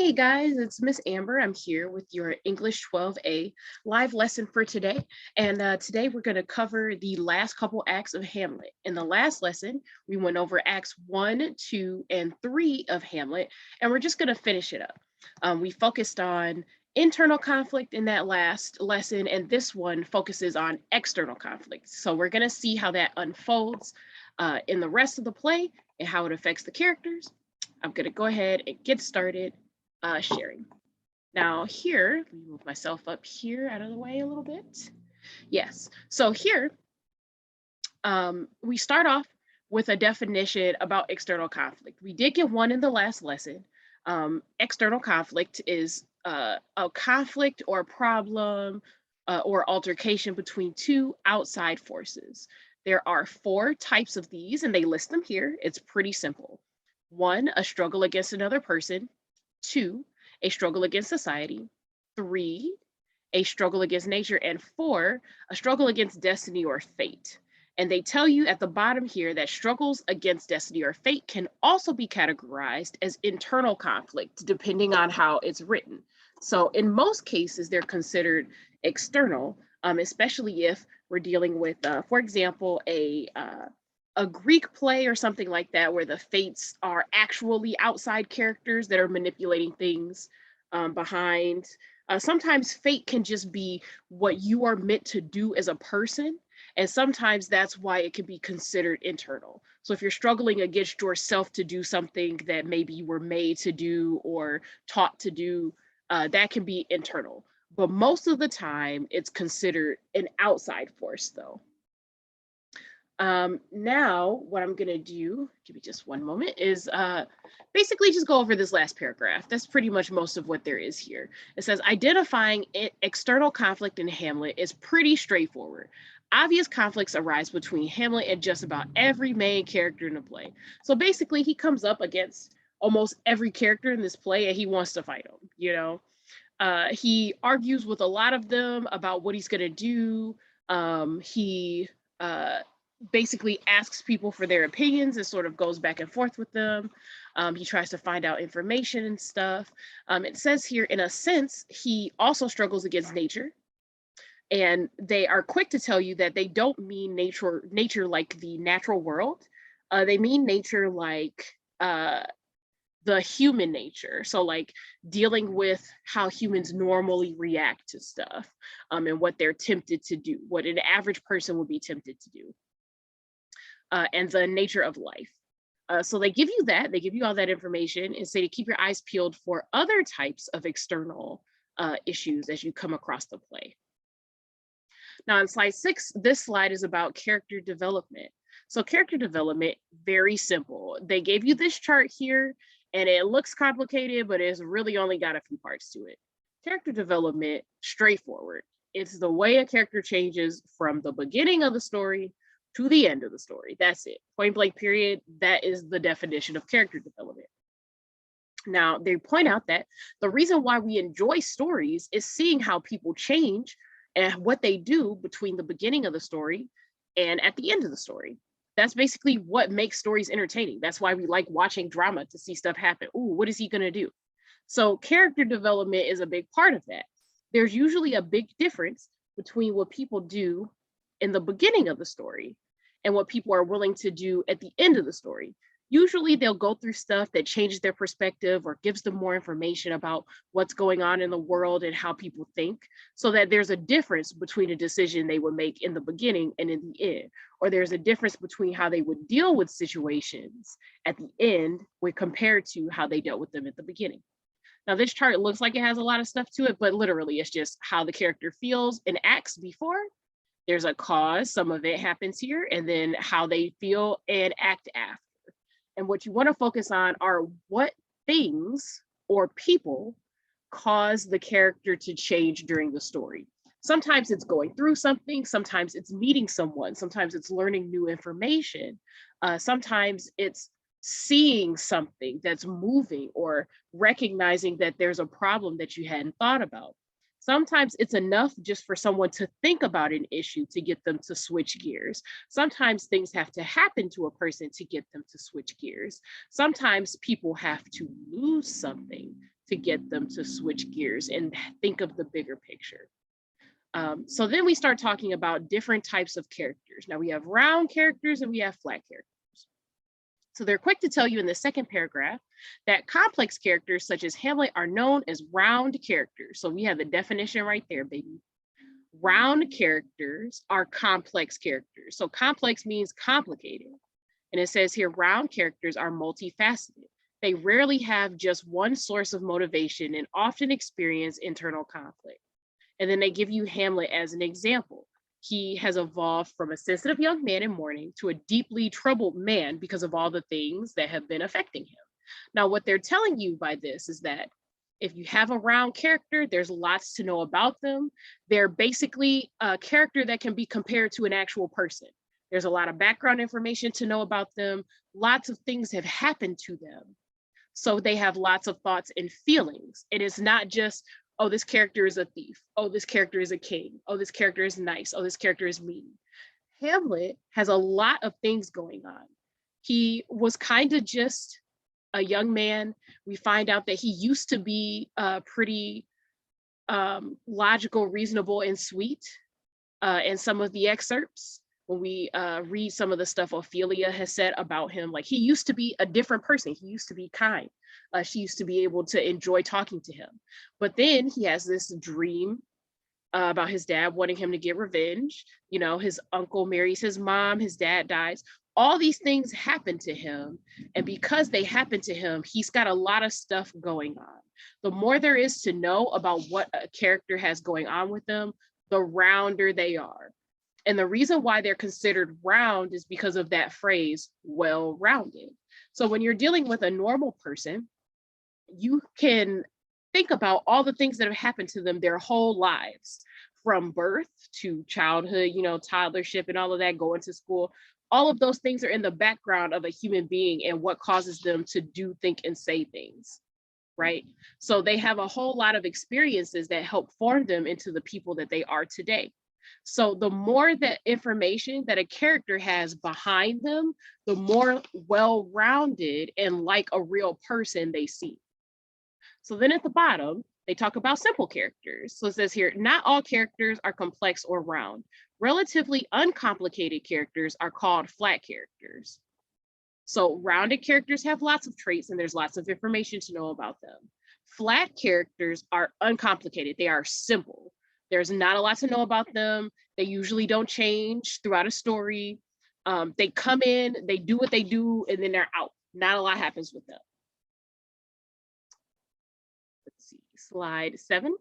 Hey guys, it's Miss Amber. I'm here with your English 12A live lesson for today. And today we're going to cover the last couple acts of Hamlet. In the last lesson, we went over acts 1, 2, and 3 of Hamlet, and we're just going to finish it up. We focused on internal conflict in that last lesson, and this one focuses on external conflict. So we're going to see how that unfolds in the rest of the play and how it affects the characters. I'm going to go ahead and get started sharing. Now here, let me move myself up here out of the way a little bit. Yes, so here we start off with a definition about external conflict. We did get one in the last lesson. External conflict is a conflict or problem or altercation between two outside forces. There are 4 types of these, and they list them here. It's pretty simple. 1, a struggle against another person. 2, a struggle against society. 3, a struggle against nature. And 4, a struggle against destiny or fate. And they tell you at the bottom here that struggles against destiny or fate can also be categorized as internal conflict, depending on how it's written. So in most cases, they're considered external, especially if we're dealing with, for example, a Greek play or something like that, where the fates are actually outside characters that are manipulating things behind. Sometimes fate can just be what you are meant to do as a person. And sometimes that's why it can be considered internal. So if you're struggling against yourself to do something that maybe you were made to do or taught to do, that can be internal. But most of the time, it's considered an outside force, though. Now, what I'm going to do, give me just one moment, is basically just go over this last paragraph. That's pretty much most of what there is here. It says, identifying external conflict in Hamlet is pretty straightforward. Obvious conflicts arise between Hamlet and just about every main character in the play. So basically, he comes up against almost every character in this play and he wants to fight them, you know? He argues with a lot of them about what he's going to do. He basically asks people for their opinions and sort of goes back and forth with them. He tries to find out information and stuff. It says here, in a sense, he also struggles against nature. And they are quick to tell you that they don't mean nature like the natural world. They mean nature like the human nature. So like dealing with how humans normally react to stuff and what they're tempted to do, what an average person would be tempted to do. And the nature of life. So they give you that, they give you all that information and say to keep your eyes peeled for other types of external issues as you come across the play. Now on slide 6, this slide is about character development. So character development, very simple. They gave you this chart here and it looks complicated, but it's really only got a few parts to it. Character development, straightforward. It's the way a character changes from the beginning of the story to the end of the story. That's it. Point blank period. That is the definition of character development. Now, they point out that the reason why we enjoy stories is seeing how people change and what they do between the beginning of the story and at the end of the story. That's basically what makes stories entertaining. That's why we like watching drama, to see stuff happen. Ooh, what is he going to do? So character development is a big part of that. There's usually a big difference between what people do in the beginning of the story and what people are willing to do at the end of the story. Usually they'll go through stuff that changes their perspective or gives them more information about what's going on in the world and how people think, so that there's a difference between a decision they would make in the beginning and in the end, or there's a difference between how they would deal with situations at the end when compared to how they dealt with them at the beginning. Now this chart looks like it has a lot of stuff to it, but literally it's just how the character feels and acts before. There's a cause, some of it happens here, and then how they feel and act after. And what you want to focus on are what things or people cause the character to change during the story. Sometimes it's going through something, sometimes it's meeting someone, sometimes it's learning new information, sometimes it's seeing something that's moving or recognizing that there's a problem that you hadn't thought about. Sometimes it's enough just for someone to think about an issue to get them to switch gears. Sometimes things have to happen to a person to get them to switch gears. Sometimes people have to lose something to get them to switch gears and think of the bigger picture. So then we start talking about different types of characters. Now we have round characters and we have flat characters. So they're quick to tell you in the second paragraph that complex characters such as Hamlet are known as round characters. So we have the definition right there, baby. Round characters are complex characters. So complex means complicated. And it says here, round characters are multifaceted. They rarely have just one source of motivation and often experience internal conflict. And then they give you Hamlet as an example. He has evolved from a sensitive young man in mourning to a deeply troubled man because of all the things that have been affecting him. Now, what they're telling you by this is that if you have a round character, there's lots to know about them. They're basically a character that can be compared to an actual person. There's a lot of background information to know about them. Lots of things have happened to them. So they have lots of thoughts and feelings. It is not just, oh, this character is a thief. Oh, this character is a king. Oh, this character is nice. Oh, this character is mean. Hamlet has a lot of things going on. He was kind of just a young man. We find out that he used to be pretty logical, reasonable, and sweet in some of the excerpts. When we read some of the stuff Ophelia has said about him, like he used to be a different person. He used to be kind. She used to be able to enjoy talking to him. But then he has this dream about his dad wanting him to get revenge. You know, his uncle marries his mom, his dad dies. All these things happen to him. And because they happen to him, he's got a lot of stuff going on. The more there is to know about what a character has going on with them, the rounder they are. And the reason why they're considered round is because of that phrase, well-rounded. So when you're dealing with a normal person, you can think about all the things that have happened to them their whole lives, from birth to childhood, you know, toddlership and all of that, going to school. All of those things are in the background of a human being and what causes them to do, think, and say things, right? So they have a whole lot of experiences that help form them into the people that they are today. So the more that information that a character has behind them, the more well-rounded and like a real person they seem. So then at the bottom, they talk about simple characters. So it says here, not all characters are complex or round. Relatively uncomplicated characters are called flat characters. So rounded characters have lots of traits and there's lots of information to know about them. Flat characters are uncomplicated. They are simple. There's not a lot to know about them. They usually don't change throughout a story. They come in, they do what they do, and then they're out. Not a lot happens with them. Let's see, slide 7.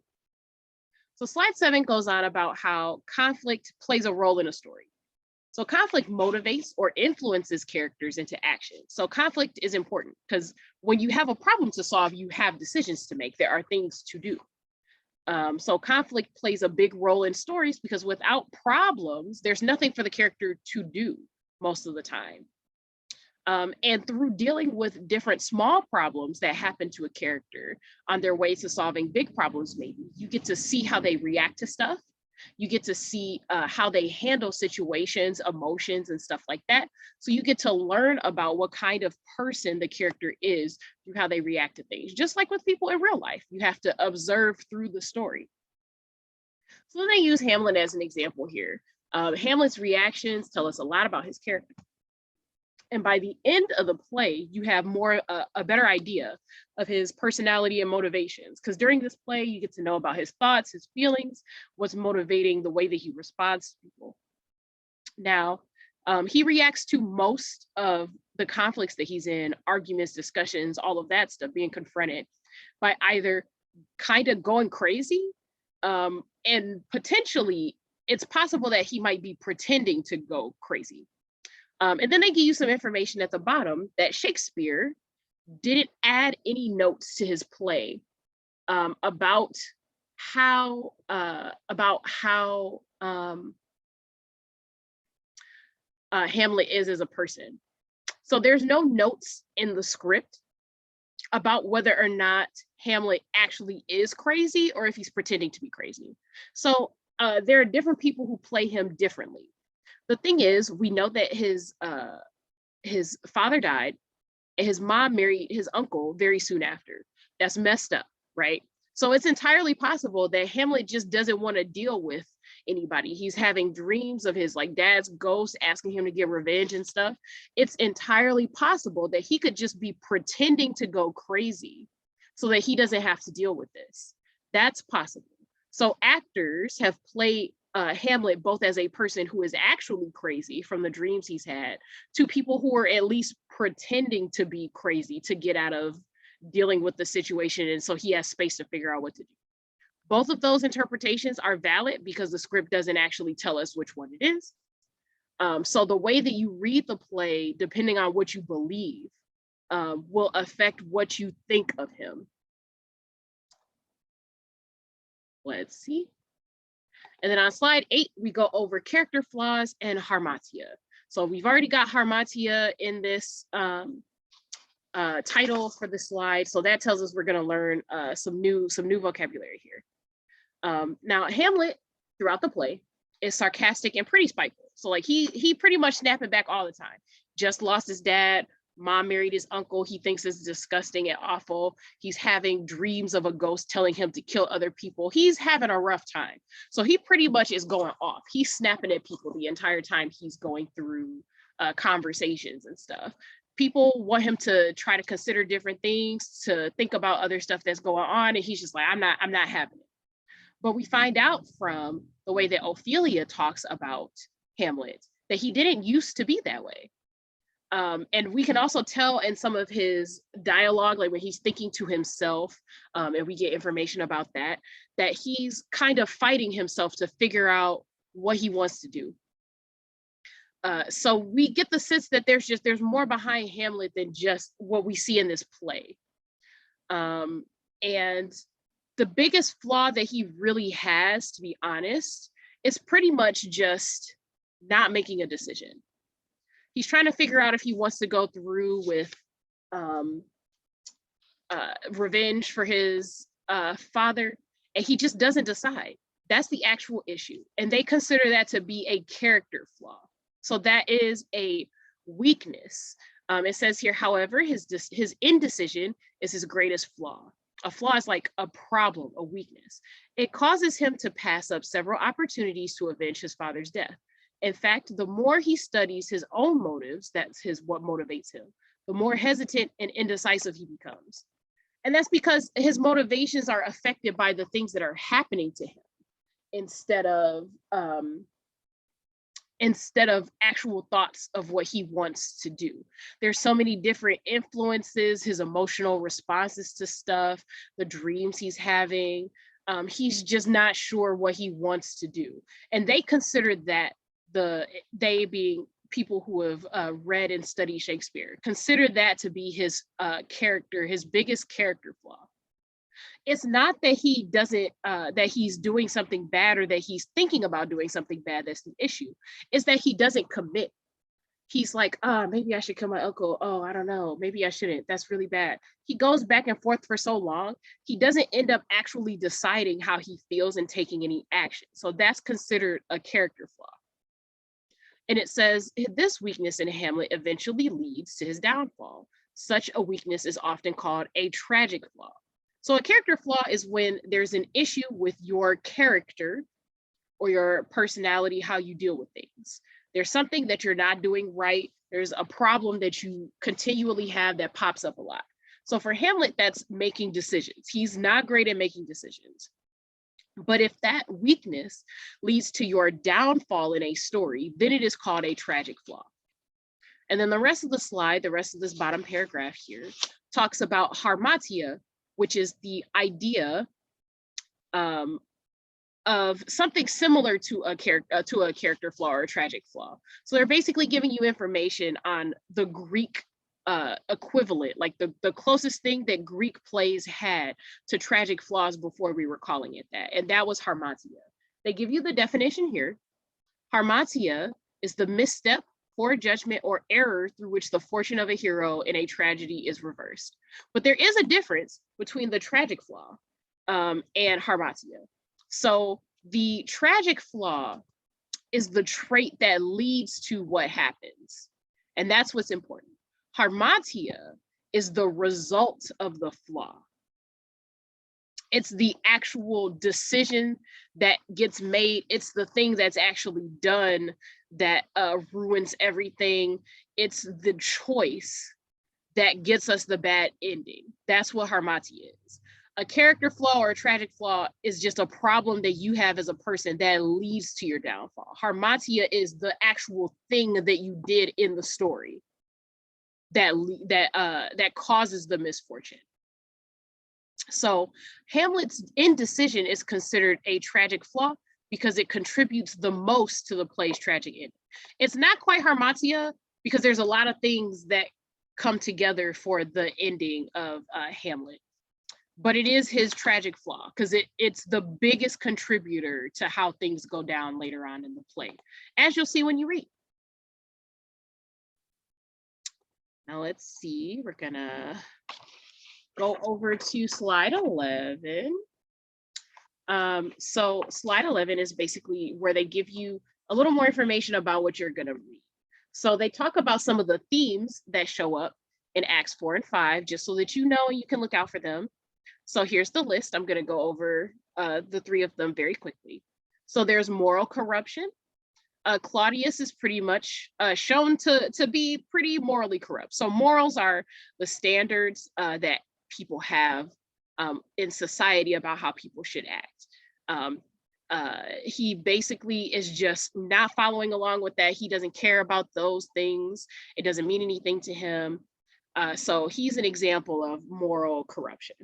So slide 7 goes on about how conflict plays a role in a story. So conflict motivates or influences characters into action. So conflict is important because when you have a problem to solve, you have decisions to make. There are things to do. So conflict plays a big role in stories because without problems, there's nothing for the character to do most of the time. And through dealing with different small problems that happen to a character on their way to solving big problems, maybe, you get to see how they react to stuff. You get to see how they handle situations, emotions, and stuff like that. So you get to learn about what kind of person the character is through how they react to things. Just like with people in real life, you have to observe through the story. So then they use Hamlet as an example here. Hamlet's reactions tell us a lot about his character. And by the end of the play, you have a better idea of his personality and motivations. Because during this play, you get to know about his thoughts, his feelings, what's motivating the way that he responds to people. Now, he reacts to most of the conflicts that he's in, arguments, discussions, all of that stuff, being confronted by either kind of going crazy, and potentially it's possible that he might be pretending to go crazy. And then they give you some information at the bottom that Shakespeare didn't add any notes to his play about how Hamlet is as a person. So there's no notes in the script about whether or not Hamlet actually is crazy or if he's pretending to be crazy. So there are different people who play him differently. The thing is, we know that his father died and his mom married his uncle very soon after. That's messed up. right? So it's entirely possible that Hamlet just doesn't want to deal with anybody. He's having dreams of his like dad's ghost asking him to get revenge and stuff. It's entirely possible that he could just be pretending to go crazy so that he doesn't have to deal with this. That's possible. So actors have played Hamlet both as a person who is actually crazy from the dreams he's had to people who are at least pretending to be crazy to get out of dealing with the situation, and so he has space to figure out what to do. Both of those interpretations are valid because the script doesn't actually tell us which one it is. So the way that you read the play, depending on what you believe, will affect what you think of him. Let's see. And then on slide 8, we go over character flaws and harmatia. So we've already got harmatia in this title for the slide. So that tells us we're going to learn some new vocabulary here. Now Hamlet throughout the play is sarcastic and pretty spiteful. So like he pretty much snapping back all the time. Just lost his dad. Mom married his uncle. He thinks it's disgusting and awful. He's having dreams of a ghost telling him to kill other people. He's having a rough time. So he pretty much is going off. He's snapping at people the entire time he's going through conversations and stuff. People want him to try to consider different things, to think about other stuff that's going on, and he's just like, I'm not having it. But we find out from the way that Ophelia talks about Hamlet that he didn't used to be that way. And we can also tell in some of his dialogue, like when he's thinking to himself, and we get information about that he's kind of fighting himself to figure out what he wants to do. So we get the sense that there's more behind Hamlet than just what we see in this play. And the biggest flaw that he really has, to be honest, is pretty much just not making a decision. He's trying to figure out if he wants to go through with revenge for his father, and he just doesn't decide. That's the actual issue. And they consider that to be a character flaw. So that is a weakness. It says here, however, his indecision is his greatest flaw. A flaw is like a problem, a weakness. It causes him to pass up several opportunities to avenge his father's death. In fact, the more he studies his own motives, that's what motivates him, the more hesitant and indecisive he becomes. And that's because his motivations are affected by the things that are happening to him instead of actual thoughts of what he wants to do. There's so many different influences, his emotional responses to stuff, the dreams he's having. He's just not sure what he wants to do. And they consider that, they being people who have read and studied Shakespeare, consider that to be his character, his biggest character flaw. It's not that he doesn't, that he's doing something bad or that he's thinking about doing something bad that's the issue. It's that he doesn't commit. He's like, maybe I should kill my uncle. Oh, I don't know. Maybe I shouldn't. That's really bad. He goes back and forth for so long, he doesn't end up actually deciding how he feels and taking any action. So that's considered a character flaw. And it says this weakness in Hamlet eventually leads to his downfall. Such a weakness is often called a tragic flaw. So a character flaw is when there's an issue with your character or your personality, how you deal with things. There's something that you're not doing right. There's a problem that you continually have that pops up a lot. So for Hamlet, that's making decisions. He's not great at making decisions. But if that weakness leads to your downfall in a story, then it is called a tragic flaw. And then the rest of the slide, the rest of this bottom paragraph here, talks about harmatia, which is the idea of something similar to a character flaw or a tragic flaw. So they're basically giving you information on the Greek equivalent, like the closest thing that Greek plays had to tragic flaws before we were calling it that, and that was harmatia. They give you the definition here. Harmatia is the misstep, poor judgment, or error through which the fortune of a hero in a tragedy is reversed. But there is a difference between the tragic flaw and harmatia. So the tragic flaw is the trait that leads to what happens, and that's what's important. Harmatia is the result of the flaw. It's the actual decision that gets made. It's the thing that's actually done that ruins everything. It's the choice that gets us the bad ending. That's what Harmatia is. A character flaw or a tragic flaw is just a problem that you have as a person that leads to your downfall. Harmatia is the actual thing that you did in the story that causes the misfortune. So Hamlet's indecision is considered a tragic flaw because it contributes the most to the play's tragic ending. It's not quite Harmatia because there's a lot of things that come together for the ending of Hamlet, but it is his tragic flaw because it's the biggest contributor to how things go down later on in the play, as you'll see when you read. Now let's see, we're gonna go over to slide 11. So slide 11 is basically where they give you a little more information about what you're gonna read. So they talk about some of the themes that show up in Acts 4 and 5, just so that you know and you can look out for them. So here's the list. I'm gonna go over the three of them very quickly. So there's moral corruption. Claudius is pretty much shown to be pretty morally corrupt. So morals are the standards that people have in society about how people should act. He basically is just not following along with that. He doesn't care about those things. It doesn't mean anything to him. So he's an example of moral corruption.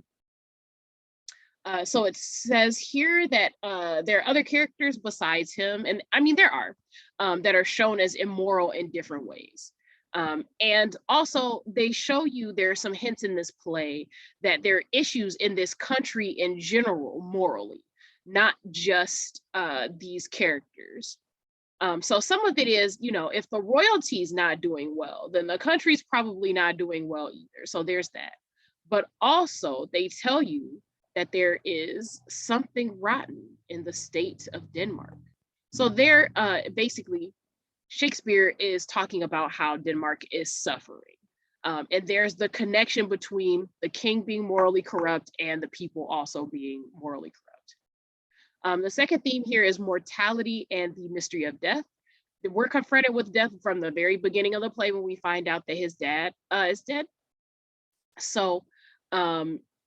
So it says here that there are other characters besides him, and I mean there are, that are shown as immoral in different ways. And also they show you there are some hints in this play that there are issues in this country in general morally, not just these characters. So some of it is, you know, if the royalty's not doing well, then the country's probably not doing well either. So there's that. But also they tell you that there is something rotten in the state of Denmark. So there, basically, Shakespeare is talking about how Denmark is suffering. And there's the connection between the king being morally corrupt and the people also being morally corrupt. The second theme here is mortality and the mystery of death. We're confronted with death from the very beginning of the play when we find out that his dad is dead. So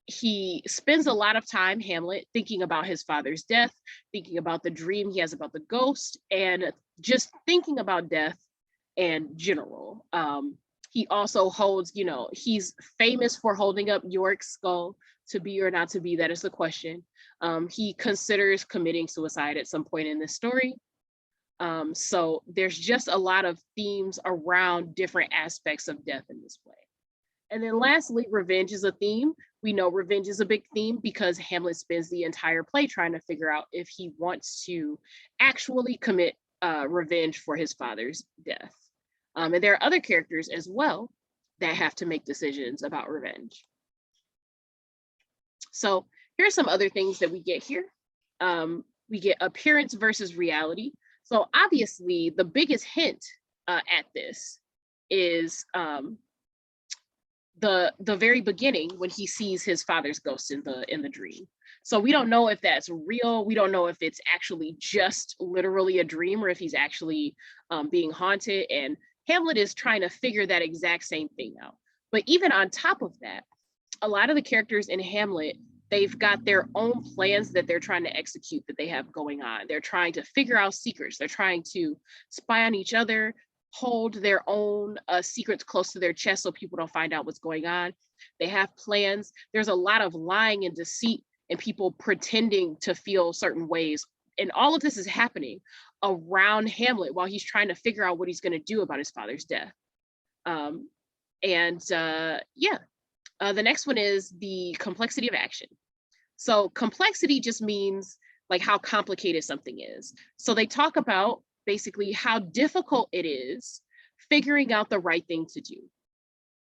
he spends a lot of time, Hamlet, thinking about his father's death, thinking about the dream he has about the ghost, and just thinking about death in general. He also holds, you know, he's famous for holding up Yorick's skull. To be or not to be, that is the question. He considers committing suicide at some point in this story. So there's just a lot of themes around different aspects of death in this play. And then lastly, revenge is a theme. We know revenge is a big theme because Hamlet spends the entire play trying to figure out if he wants to actually commit revenge for his father's death. And there are other characters as well that have to make decisions about revenge. So here's some other things that we get here. We get appearance versus reality. So obviously the biggest hint at this is the very beginning when he sees his father's ghost in the dream. So we don't know if that's real. We don't know if it's actually just literally a dream or if he's actually being haunted. And Hamlet is trying to figure that exact same thing out. But even on top of that, a lot of the characters in Hamlet, they've got their own plans that they're trying to execute that they have going on. They're trying to figure out secrets. They're trying to spy on each other, hold their own secrets close to their chest so people don't find out what's going on. They have plans. There's a lot of lying and deceit and people pretending to feel certain ways. And all of this is happening around Hamlet while he's trying to figure out what he's going to do about his father's death. The next one is the complexity of action. So complexity just means like how complicated something is. So they talk about basically how difficult it is figuring out the right thing to do.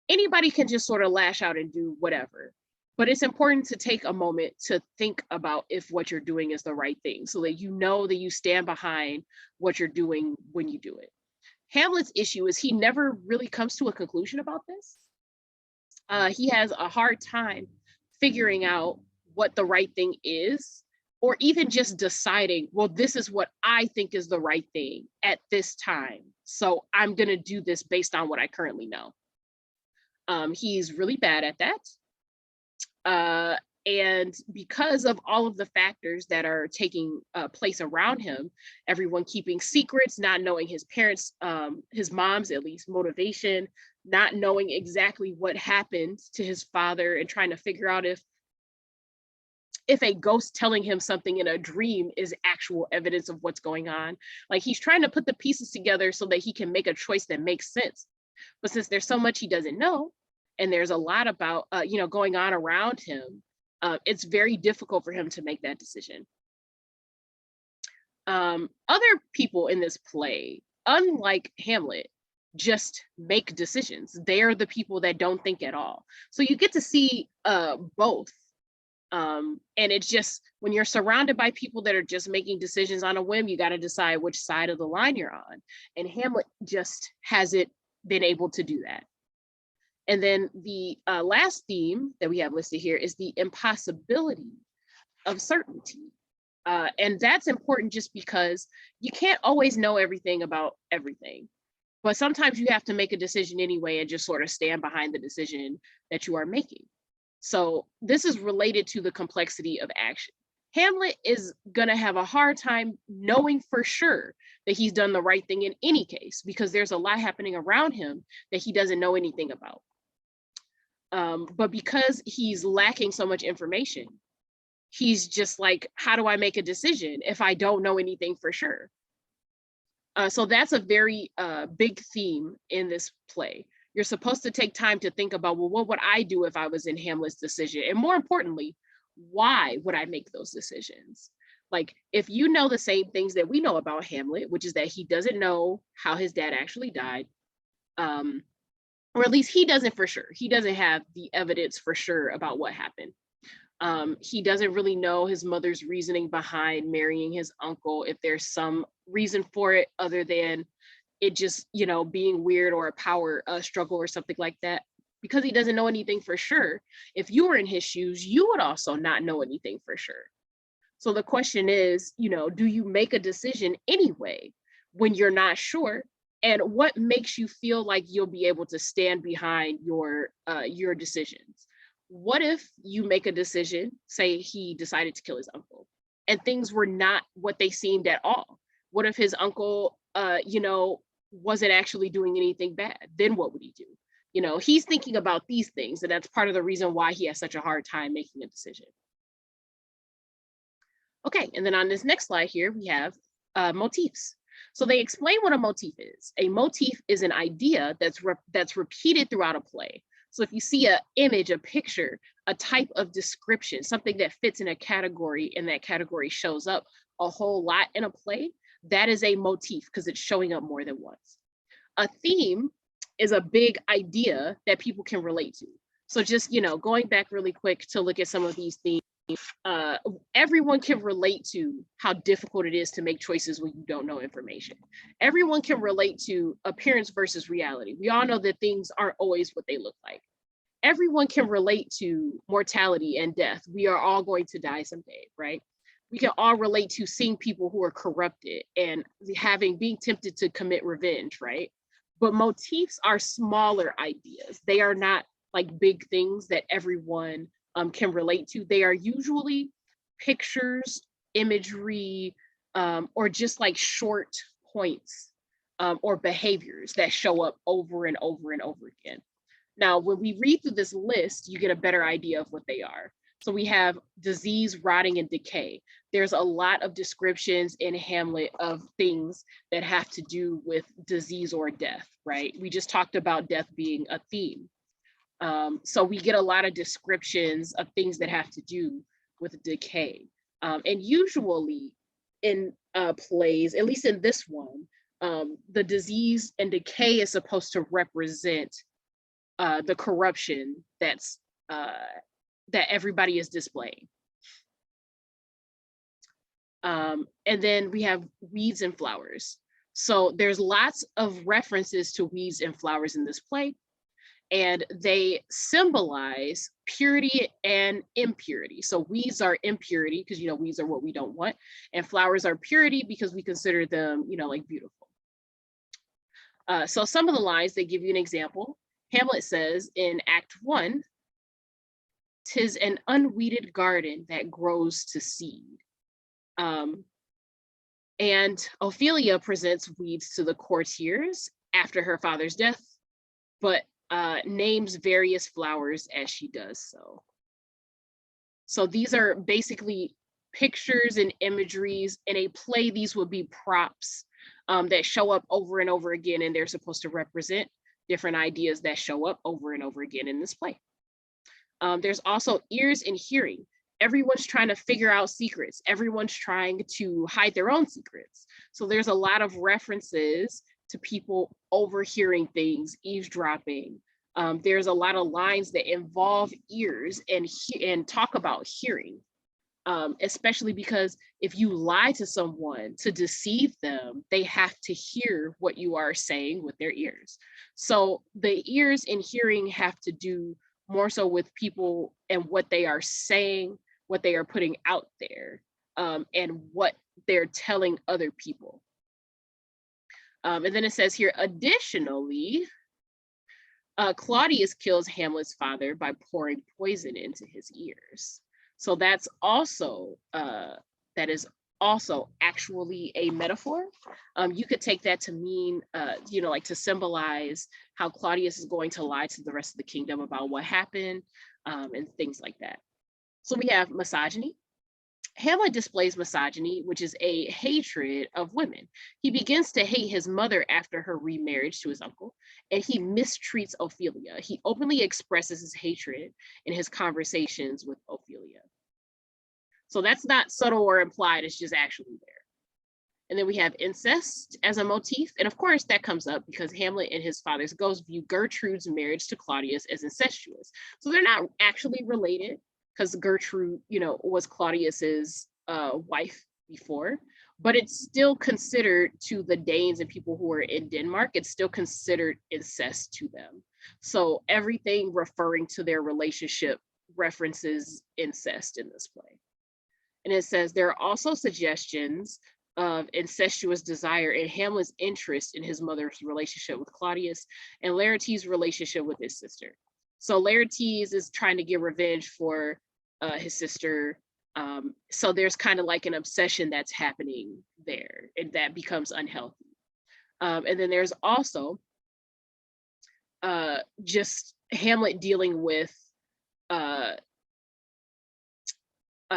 Anybody can just sort of lash out and do whatever, but it's important to take a moment to think about if what you're doing is the right thing so that you know that you stand behind what you're doing when you do it. Hamlet's issue is he never really comes to a conclusion about this. He has a hard time figuring out what the right thing is, or even just deciding, well, this is what I think is the right thing at this time. So I'm going to do this based on what I currently know. He's really bad at that. And because of all of the factors that are taking place around him, everyone keeping secrets, not knowing his parents, his mom's at least motivation, not knowing exactly what happened to his father, and trying to figure out if a ghost telling him something in a dream is actual evidence of what's going on. Like, he's trying to put the pieces together so that he can make a choice that makes sense. But since there's so much he doesn't know, and there's a lot about going on around him, it's very difficult for him to make that decision. Other people in this play, unlike Hamlet, just make decisions. They're the people that don't think at all. So you get to see both. And it's just, when you're surrounded by people that are just making decisions on a whim, you got to decide which side of the line you're on. And Hamlet just hasn't been able to do that. And then the last theme that we have listed here is the impossibility of certainty. And that's important just because you can't always know everything about everything. But sometimes you have to make a decision anyway and just sort of stand behind the decision that you are making. So this is related to the complexity of action. Hamlet is going to have a hard time knowing for sure that he's done the right thing in any case, because there's a lot happening around him that he doesn't know anything about. But because he's lacking so much information, he's just like, how do I make a decision if I don't know anything for sure? So that's a very big theme in this play. You're supposed to take time to think about, well, what would I do if I was in Hamlet's decision? And more importantly, why would I make those decisions? Like, if you know the same things that we know about Hamlet, which is that he doesn't know how his dad actually died, or at least he doesn't for sure. He doesn't have the evidence for sure about what happened. He doesn't really know his mother's reasoning behind marrying his uncle, if there's some reason for it other than it just, being weird, or a power struggle or something like that. Because he doesn't know anything for sure, if you were in his shoes, you would also not know anything for sure. So the question is, do you make a decision anyway when you're not sure? And what makes you feel like you'll be able to stand behind your decisions? What if you make a decision, say he decided to kill his uncle, and things were not what they seemed at all? What if his uncle, wasn't actually doing anything bad? Then what would he do? He's thinking about these things, and that's part of the reason why he has such a hard time making a decision. Okay, and then on this next slide here, we have motifs. So they explain what a motif is. A motif is an idea that's repeated throughout a play. So if you see an image, a picture, a type of description, something that fits in a category, and that category shows up a whole lot in a play, that is a motif because it's showing up more than once. A theme is a big idea that people can relate to. So just, going back really quick to look at some of these themes, everyone can relate to how difficult it is to make choices when you don't know information. Everyone can relate to appearance versus reality. We all know that things aren't always what they look like. Everyone can relate to mortality and death. We are all going to die someday, right? We can all relate to seeing people who are corrupted and being tempted to commit revenge, right? But motifs are smaller ideas. They are not like big things that everyone can relate to. They are usually pictures, imagery, or just like short points or behaviors that show up over and over and over again. Now, when we read through this list, you get a better idea of what they are. So we have disease, rotting, and decay. There's a lot of descriptions in Hamlet of things that have to do with disease or death, right? We just talked about death being a theme. So we get a lot of descriptions of things that have to do with decay. And usually in plays, at least in this one, the disease and decay is supposed to represent the corruption that everybody is displaying. And then we have weeds and flowers. So there's lots of references to weeds and flowers in this play. and they symbolize purity and impurity. So weeds are impurity because, you know, weeds are what we don't want, and flowers are purity because we consider them, you know, like beautiful. So some of the lines, they give you an example. Hamlet says in Act 1, "'Tis an unweeded garden that grows to seed." And Ophelia presents weeds to the courtiers after her father's death, but names various flowers as she does so. So these are basically pictures and imageries. In a play, these would be props that show up over and over again, and they're supposed to represent different ideas that show up over and over again in this play. There's also ears and hearing. Everyone's trying to figure out secrets. Everyone's trying to hide their own secrets. So there's a lot of references to people overhearing things, eavesdropping. There's a lot of lines that involve ears and talk about hearing, especially because if you lie to someone to deceive them, they have to hear what you are saying with their ears. So the ears and hearing have to do more so with people and what they are saying, what they are putting out there, and what they're telling other people. And then it says here, additionally, Claudius kills Hamlet's father by pouring poison into his ears. So that's also, that is also actually a metaphor. You could take that to mean, you know, like to symbolize how Claudius is going to lie to the rest of the kingdom about what happened, and things like that. So we have misogyny. Hamlet displays misogyny, which is a hatred of women. He begins to hate his mother after her remarriage to his uncle, and he mistreats Ophelia. He openly expresses his hatred in his conversations with Ophelia. So that's not subtle or implied, it's just actually there. And then we have incest as a motif. And of course, that comes up because Hamlet and his father's ghost view Gertrude's marriage to Claudius as incestuous. So they're not actually related, because Gertrude, you know, was Claudius's wife before, but it's still considered to the Danes and people who are in Denmark, it's still considered incest to them. So everything referring to their relationship references incest in this play. And it says there are also suggestions of incestuous desire in Hamlet's interest in his mother's relationship with Claudius and Laertes' relationship with his sister. So Laertes is trying to get revenge for his sister. So there's kind of like an obsession that's happening there, and that becomes unhealthy. And then there's also just Hamlet dealing with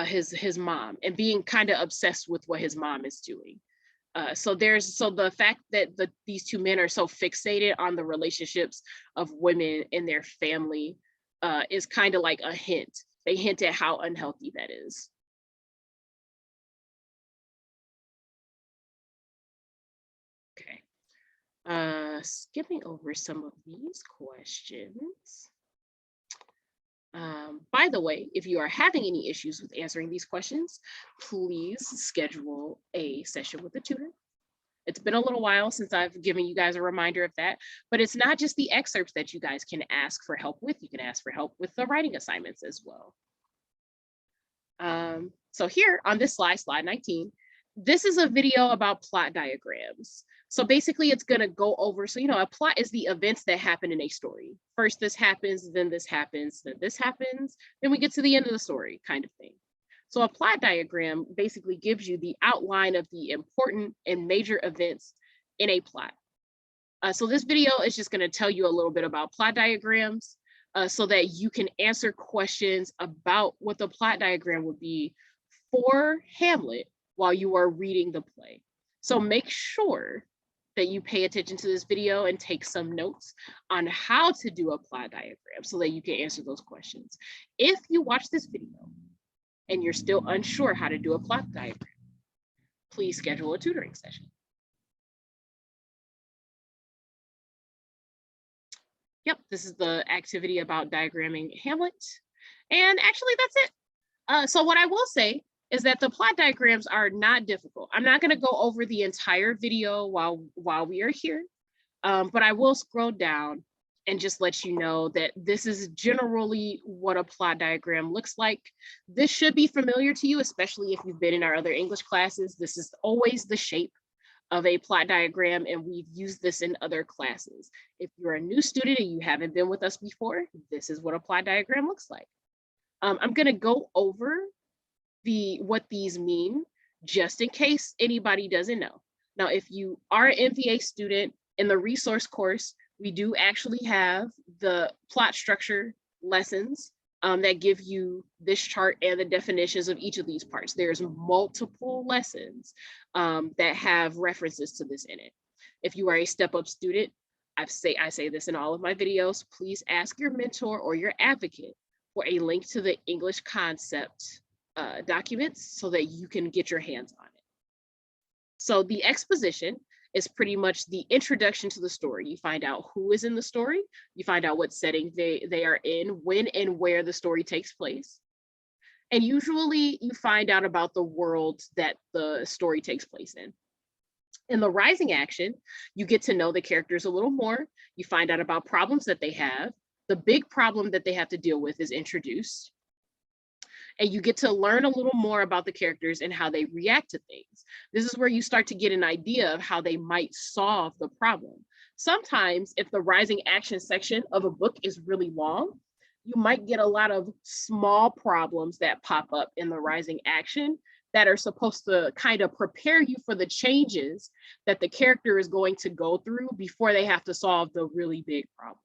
his mom and being kind of obsessed with what his mom is doing. So the fact that these two men are so fixated on the relationships of women in their family is kind of like a hint. They hint at how unhealthy that is. Okay. Skipping over some of these questions. By the way, if you are having any issues with answering these questions, please schedule a session with a tutor. It's been a little while since I've given you guys a reminder of that, but it's not just the excerpts that you guys can ask for help with. You can ask for help with the writing assignments as well. So here on this slide, slide 19, this is a video about plot diagrams. So basically it's going to go over, so, you know, a plot is the events that happen in a story. First this happens, then this happens, then this happens, then we get to the end of the story kind of thing. So a plot diagram basically gives you the outline of the important and major events in a plot. So this video is just going to tell you a little bit about plot diagrams so that you can answer questions about what the plot diagram would be for Hamlet while you are reading the play. So make sure that you pay attention to this video and take some notes on how to do a plot diagram so that you can answer those questions. If you watch this video and you're still unsure how to do a plot diagram, please schedule a tutoring session. Yep, this is the activity about diagramming Hamlet. And actually that's it. So what I will say is that the plot diagrams are not difficult. I'm not going to go over the entire video while we are here, but I will scroll down and just let you know that this is generally what a plot diagram looks like. This should be familiar to you, especially if you've been in our other English classes. This is always the shape of a plot diagram, and we've used this in other classes. If you're a new student and you haven't been with us before, this is what a plot diagram looks like. I'm gonna go over what these mean, just in case anybody doesn't know. Now, if you are an MVA student, in the resource course, we do actually have the plot structure lessons that give you this chart and the definitions of each of these parts. There's multiple lessons that have references to this in it. If you are a step-up student, I say this in all of my videos, please ask your mentor or your advocate for a link to the English concept documents so that you can get your hands on it. So the exposition is pretty much the introduction to the story. You find out who is in the story, you find out what setting they are in, when and where the story takes place. And usually you find out about the world that the story takes place in. In the rising action, you get to know the characters a little more. You find out about problems that they have. The big problem that they have to deal with is introduced. And you get to learn a little more about the characters and how they react to things. This is where you start to get an idea of how they might solve the problem. Sometimes if the rising action section of a book is really long, you might get a lot of small problems that pop up in the rising action that are supposed to kind of prepare you for the changes that the character is going to go through before they have to solve the really big problem.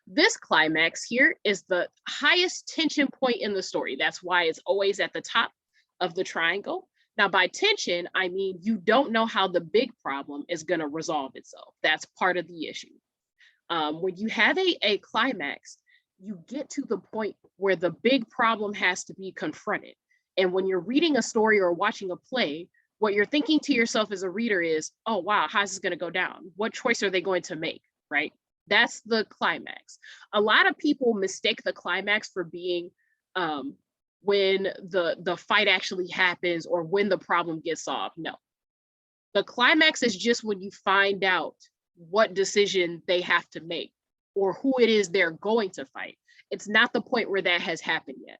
This climax here is the highest tension point in the story. That's why it's always at the top of the triangle. Now, by tension, I mean you don't know how the big problem is going to resolve itself. That's part of the issue. When you have a climax, you get to the point where the big problem has to be confronted. And when you're reading a story or watching a play, what you're thinking to yourself as a reader is, oh, wow, how's this going to go down? What choice are they going to make, right? That's the climax. A lot of people mistake the climax for being when the fight actually happens or when the problem gets solved. No, the climax is just when you find out what decision they have to make or who it is they're going to fight. It's not the point where that has happened yet.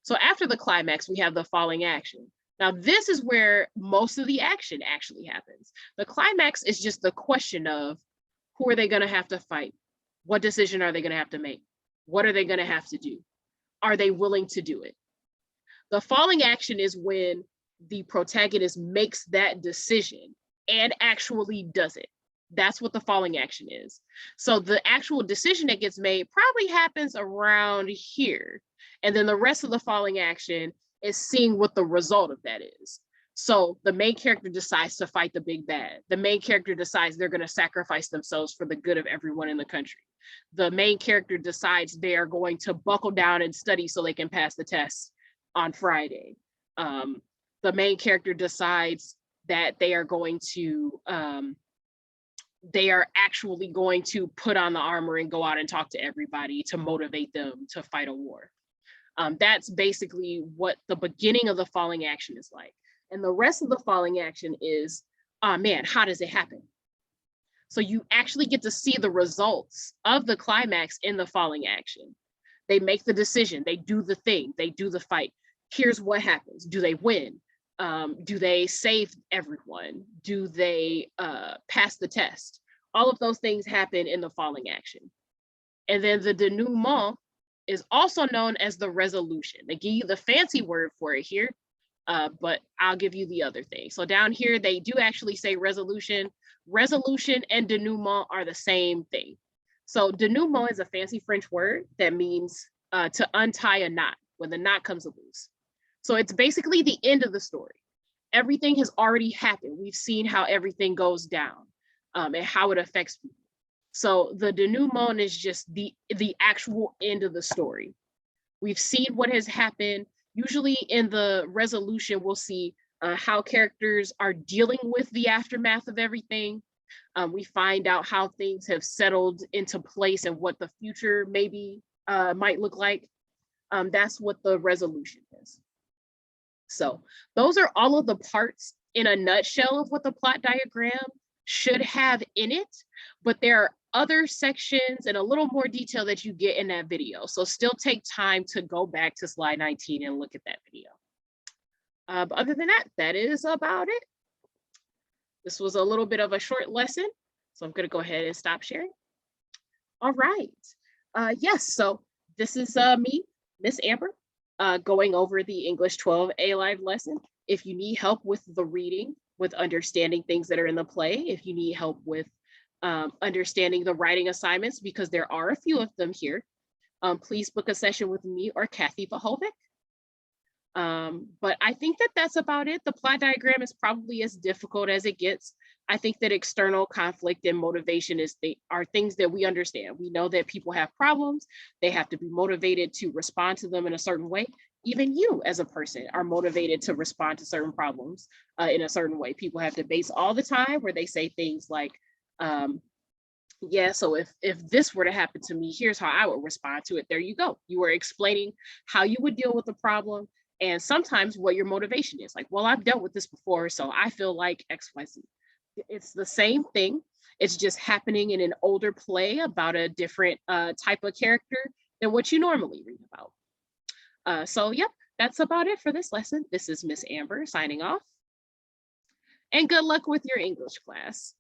So after the climax, we have the falling action. Now, this is where most of the action actually happens. The climax is just the question of, who are they going to have to fight? What decision are they going to have to make? What are they going to have to do? Are they willing to do it? The falling action is when the protagonist makes that decision and actually does it. That's what the falling action is. So the actual decision that gets made probably happens around here. And then the rest of the falling action is seeing what the result of that is. So the main character decides to fight the big bad. The main character decides they're going to sacrifice themselves for the good of everyone in the country. The main character decides they are going to buckle down and study so they can pass the test on Friday. The main character decides that they are going to, they are actually going to put on the armor and go out and talk to everybody to motivate them to fight a war. That's basically what the beginning of the falling action is like. And the rest of the falling action is, oh man, how does it happen? So you actually get to see the results of the climax in the falling action. They make the decision, they do the thing, they do the fight. Here's what happens. Do they win? Do they save everyone? Do they pass the test? All of those things happen in the falling action. And then the denouement is also known as the resolution. They give you the fancy word for it here, but I'll give you the other thing. So down here, they do actually say resolution. Resolution and denouement are the same thing. So denouement is a fancy French word that means to untie a knot when the knot comes loose. So it's basically the end of the story. Everything has already happened. We've seen how everything goes down and how it affects people. So the denouement is just the actual end of the story. We've seen what has happened. Usually in the resolution, we'll see how characters are dealing with the aftermath of everything. We find out how things have settled into place and what the future maybe might look like. That's what the resolution is. So those are all of the parts in a nutshell of what the plot diagram should have in it, but there are other sections and a little more detail that you get in that video. So still take time to go back to slide 19 and look at that video. But other than that, that is about it. This was a little bit of a short lesson, so I'm going to go ahead and stop sharing. All right. Yes, so this is me, Miss Amber, going over the English 12A live lesson. If you need help with the reading, with understanding things that are in the play, if you need help with understanding the writing assignments, because there are a few of them here, please book a session with me or Kathy Vahovic. But I think that that's about it. The plot diagram is probably as difficult as it gets. I think that external conflict and motivation are things that we understand. We know that people have problems. They have to be motivated to respond to them in a certain way. Even you as a person are motivated to respond to certain problems in a certain way. People have debates all the time where they say things like, yeah, so if this were to happen to me, here's how I would respond to it. There you go. You were explaining how you would deal with the problem and sometimes what your motivation is. Like, well, I've dealt with this before, so I feel like X, Y, Z. It's the same thing. It's just happening in an older play about a different type of character than what you normally read about. So yep, that's about it for this lesson. This is Miss Amber signing off. And good luck with your English class.